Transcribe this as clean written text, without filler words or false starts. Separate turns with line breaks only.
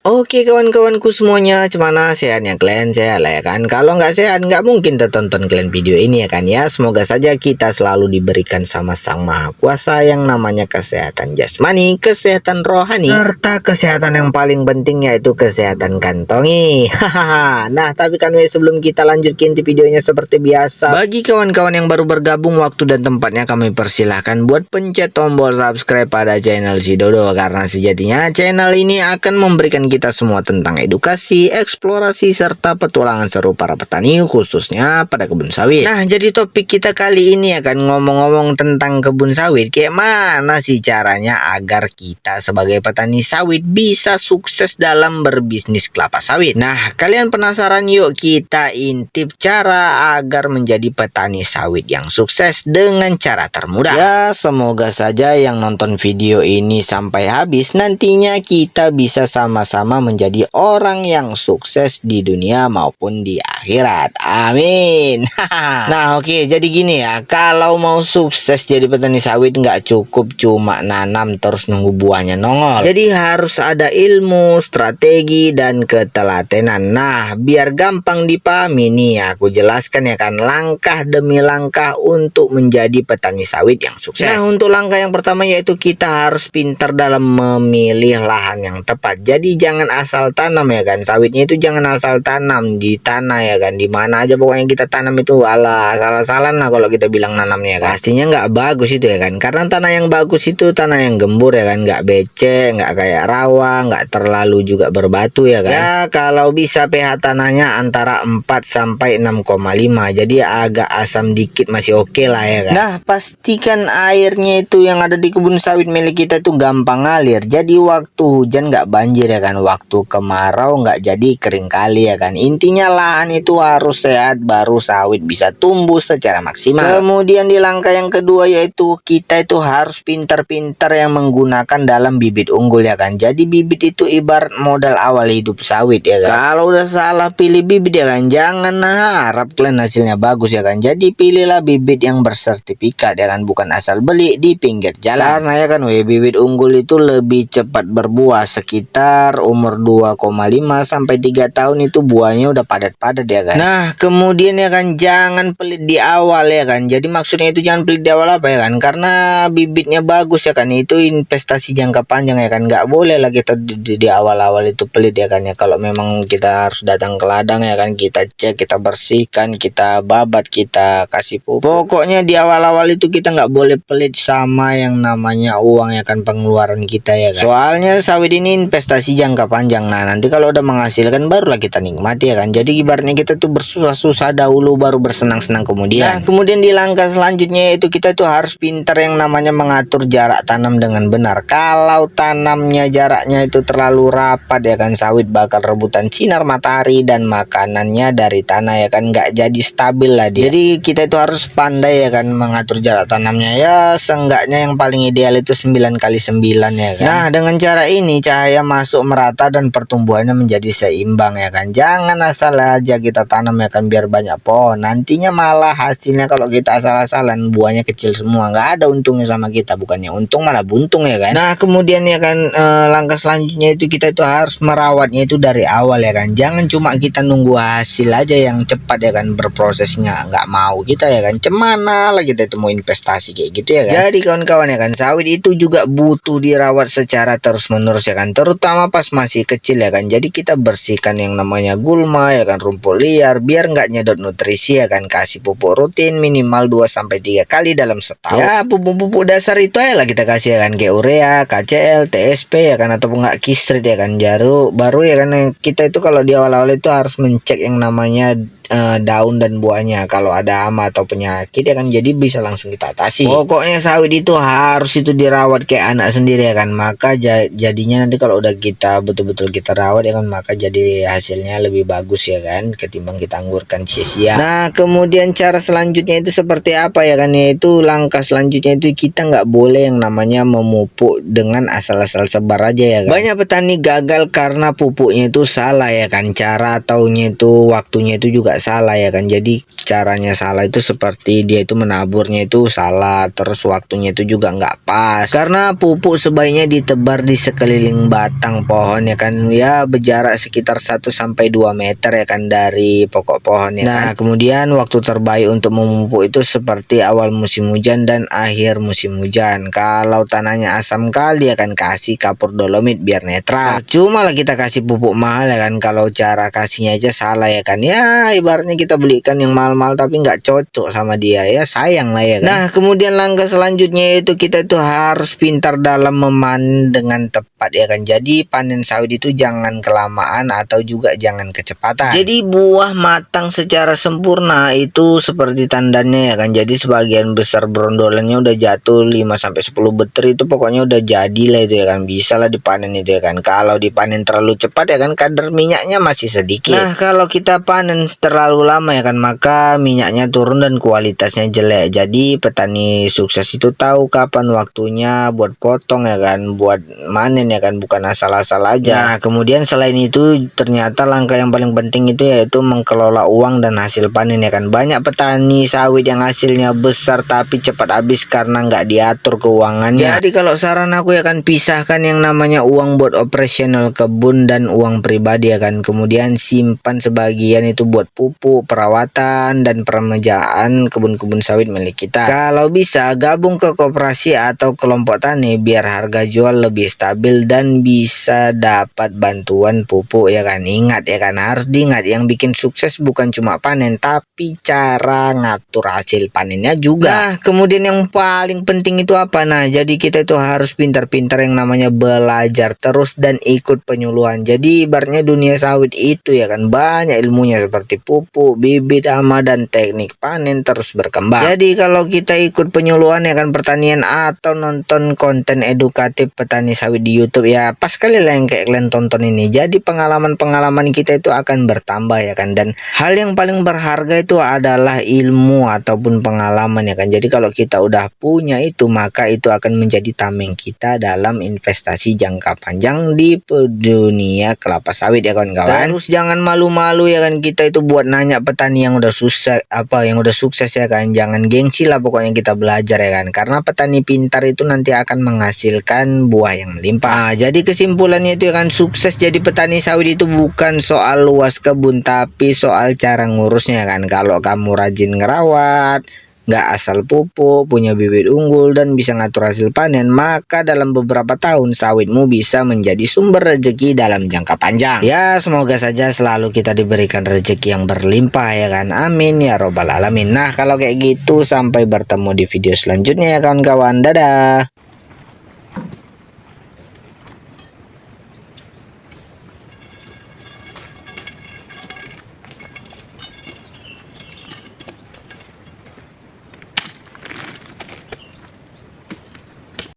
Oke kawan-kawanku semuanya, gimana sehatnya kalian? Sehat lah ya kan? Kalau nggak sehat nggak mungkin tertonton kalian video ini ya kan ya. Semoga saja kita selalu diberikan sama Sang Maha Kuasa yang namanya kesehatan jasmani, kesehatan rohani, serta kesehatan yang paling penting yaitu kesehatan kantongi. Hahaha. Nah tapi kan sebelum kita lanjutkan di videonya seperti biasa, bagi kawan-kawan yang baru bergabung, waktu dan tempatnya kami persilahkan buat pencet tombol subscribe pada channel si Dodo, karena sejatinya channel ini akan memberikan kita semua tentang edukasi, eksplorasi, serta petualangan seru para petani khususnya pada kebun sawit. Nah, jadi topik kita kali ini akan ngomong-ngomong tentang kebun sawit. Kayak mana sih caranya agar kita sebagai petani sawit bisa sukses dalam berbisnis kelapa sawit? Nah, kalian penasaran? Yuk kita intip cara agar menjadi petani sawit yang sukses dengan cara termudah. Ya, semoga saja yang nonton video ini sampai habis nantinya kita bisa sama-sama menjadi orang yang sukses di dunia maupun di akhirat. Amin. Nah oke, jadi gini ya, kalau mau sukses jadi petani sawit nggak cukup cuma nanam terus nunggu buahnya nongol. Jadi harus ada ilmu, strategi, dan ketelatenan. Nah biar gampang dipahami nih, aku jelaskan ya kan, langkah demi langkah untuk menjadi petani sawit yang sukses. Nah untuk langkah yang pertama yaitu kita harus pintar dalam memilih lahan yang tepat. Jadi jangan asal tanam ya kan, sawitnya itu jangan asal tanam di tanah ya kan, di mana aja pokoknya kita tanam itu ala asal-asalan lah kalau kita bilang nanamnya kan. Pastinya nggak bagus itu ya kan, karena tanah yang bagus itu tanah yang gembur ya kan, nggak becek, nggak kayak rawa, nggak terlalu juga berbatu ya kan. Ya kalau bisa pH tanahnya antara 4 sampai 6,5, jadi agak asam dikit masih oke lah ya kan. Nah pastikan airnya itu yang ada di kebun sawit milik kita itu gampang ngalir, jadi waktu hujan nggak banjir ya kan, waktu kemarau nggak jadi kering kali ya kan. Intinya lahan itu harus sehat baru sawit bisa tumbuh secara maksimal. Kemudian di langkah yang kedua yaitu kita itu harus pintar-pintar yang menggunakan dalam bibit unggul ya kan. Jadi bibit itu ibarat modal awal hidup sawit ya kan. Kalau udah salah pilih bibit ya kan, jangan harap kalian hasilnya bagus ya kan. Jadi pilihlah bibit yang bersertifikat ya kan, bukan asal beli di pinggir jalan. Karena ya kan bibit unggul itu lebih cepat berbuah, sekitar umur 2,5 sampai 3 tahun itu buahnya udah padat-padat ya kan. Nah kemudian ya kan, jangan pelit di awal ya kan. Jadi maksudnya itu jangan pelit di awal apa ya kan, karena bibitnya bagus ya kan, itu investasi jangka panjang ya kan. Nggak boleh lah kita di awal-awal itu pelit ya kan ya. Kalau memang kita harus datang ke ladang ya kan, kita cek, kita bersihkan, kita babat, kita kasih pupuk. Pokoknya di awal-awal itu kita nggak boleh pelit sama yang namanya uang ya kan, pengeluaran kita ya kan. Soalnya sawit ini investasi jangka panjang. Nah nanti kalau udah menghasilkan barulah kita nikmati ya kan. Jadi ibaratnya kita tuh bersusah-susah dahulu baru bersenang-senang kemudian. Nah kemudian di langkah selanjutnya itu kita tuh harus pintar yang namanya mengatur jarak tanam dengan benar. Kalau tanamnya jaraknya itu terlalu rapat ya kan, sawit bakal rebutan sinar matahari dan makanannya dari tanah ya kan, nggak jadi stabil lah dia. Jadi kita itu harus pandai ya kan mengatur jarak tanamnya, ya seenggaknya yang paling ideal itu 9x9 ya kan. Nah dengan cara ini cahaya masuk merata dan pertumbuhannya menjadi seimbang ya kan. Jangan asal aja kita tanam ya kan biar banyak pohon, nantinya malah hasilnya kalau kita asal-asalan buahnya kecil semua, nggak ada untungnya sama kita, bukannya untung malah buntung ya kan. Nah kemudian ya kan, langkah selanjutnya itu kita itu harus merawatnya itu dari awal ya kan. Jangan cuma kita nunggu hasil aja yang cepat ya kan, berprosesnya nggak mau kita ya kan. Cemana lah kita itu mau investasi kayak gitu ya kan. Jadi kawan-kawan ya kan, sawit itu juga butuh dirawat secara terus-menerus ya kan, terutama pas masih kecil ya kan. Jadi kita bersihkan yang namanya gulma ya kan, rumput liar, biar nggak nyedot nutrisi ya kan. Kasih pupuk rutin minimal 2 sampai 3 kali dalam setahun. Ya pupuk-pupuk dasar itu aja lah kita kasih ya kan, kayak urea, KCL, TSP ya kan, ataupun nggak Kistrit ya kan, baru ya kan. Kita itu kalau di awal-awal itu harus mencek yang namanya daun dan buahnya, kalau ada hama atau penyakit ya kan, jadi bisa langsung kita atasi. Pokoknya sawit itu harus itu dirawat kayak anak sendiri ya kan, maka jadinya nanti kalau udah kita betul-betul kita rawat ya kan, maka jadi hasilnya lebih bagus ya kan, ketimbang kita anggurkan sia-sia. Nah kemudian cara selanjutnya itu seperti apa ya kan, yaitu langkah selanjutnya itu kita nggak boleh yang namanya memupuk dengan asal-asal sebar aja ya kan. Banyak petani gagal karena pupuknya itu salah ya kan, cara ataunya itu waktunya itu juga nggak salah ya kan. Jadi caranya salah itu seperti dia itu menaburnya itu salah, terus waktunya itu juga nggak pas, karena pupuk sebaiknya ditebar di sekeliling batang pohon ya kan, ya berjarak sekitar 1 sampai 2 meter ya kan dari pokok pohon ya kan. Nah kemudian waktu terbaik untuk memupuk itu seperti awal musim hujan dan akhir musim hujan. Kalau tanahnya asam kali akan kasih kapur dolomit biar netral. Cuma lah kita kasih pupuk mahal ya kan, kalau cara kasihnya aja salah ya kan, ya ibaratnya kita belikan yang mahal-mahal tapi nggak cocok sama dia, ya sayang lah ya kan. Nah kemudian langkah selanjutnya itu kita itu harus pintar dalam memanen dengan tepat ya kan. Jadi panen sawit itu jangan kelamaan atau juga jangan kecepatan. Jadi buah matang secara sempurna itu seperti tandanya ya kan. Jadi sebagian besar brondolannya udah jatuh 5-10 beter itu pokoknya udah jadi lah itu ya kan, bisa lah dipanen itu ya kan. Kalau dipanen terlalu cepat ya kan, kadar minyaknya masih sedikit. Nah kalau kita panen terlalu lama ya kan, maka minyaknya turun dan kualitasnya jelek. Jadi petani sukses itu tahu kapan waktunya buat potong ya kan, buat manen ya kan, bukan asal-asal aja. Nah kemudian selain itu ternyata langkah yang paling penting itu yaitu mengelola uang dan hasil panen ya kan. Banyak petani sawit yang hasilnya besar tapi cepat habis karena nggak diatur keuangannya. Jadi kalau saran aku ya kan, pisahkan yang namanya uang buat operasional kebun dan uang pribadi ya kan. Kemudian simpan sebagian itu buat pupuk, perawatan dan peremajaan kebun-kebun sawit milik kita. Kalau bisa gabung ke koperasi atau kelompok tani biar harga jual lebih stabil dan bisa dapat bantuan pupuk ya kan. Ingat ya kan, harus diingat yang bikin sukses bukan cuma panen tapi cara ngatur hasil panennya juga. Nah kemudian yang paling penting itu apa? Nah jadi kita itu harus pintar-pintar yang namanya belajar terus dan ikut penyuluhan. Jadi ibaratnya dunia sawit itu ya kan banyak ilmunya seperti pupuk, bibit, hama dan teknik panen terus berkembang. Jadi kalau kita ikut penyuluhan ya kan pertanian atau nonton konten edukatif petani sawit di YouTube ya, pas kali lah yang kayak kalian tonton ini. Jadi pengalaman-pengalaman kita itu akan bertambah ya kan, dan hal yang paling berharga itu adalah ilmu ataupun pengalaman ya kan. Jadi kalau kita udah punya itu, maka itu akan menjadi tameng kita dalam investasi jangka panjang di dunia kelapa sawit ya kawan-kawan. Terus jangan malu-malu ya kan kita itu buat nanya petani yang udah sukses ya kan. Jangan gengsi lah pokoknya kita belajar ya kan, karena petani pintar itu nanti akan menghasilkan buah yang melimpah. Nah, jadi kesimpulannya itu ya kan, sukses jadi petani sawit itu bukan soal luas kebun tapi soal cara ngurusnya kan. Kalau kamu rajin ngerawat, nggak asal pupuk, punya bibit unggul dan bisa ngatur hasil panen, maka dalam beberapa tahun sawitmu bisa menjadi sumber rezeki dalam jangka panjang. Ya semoga saja selalu kita diberikan rezeki yang berlimpah ya kan, amin ya robbal alamin. Nah kalau kayak gitu sampai bertemu di video selanjutnya ya kawan-kawan, dadah.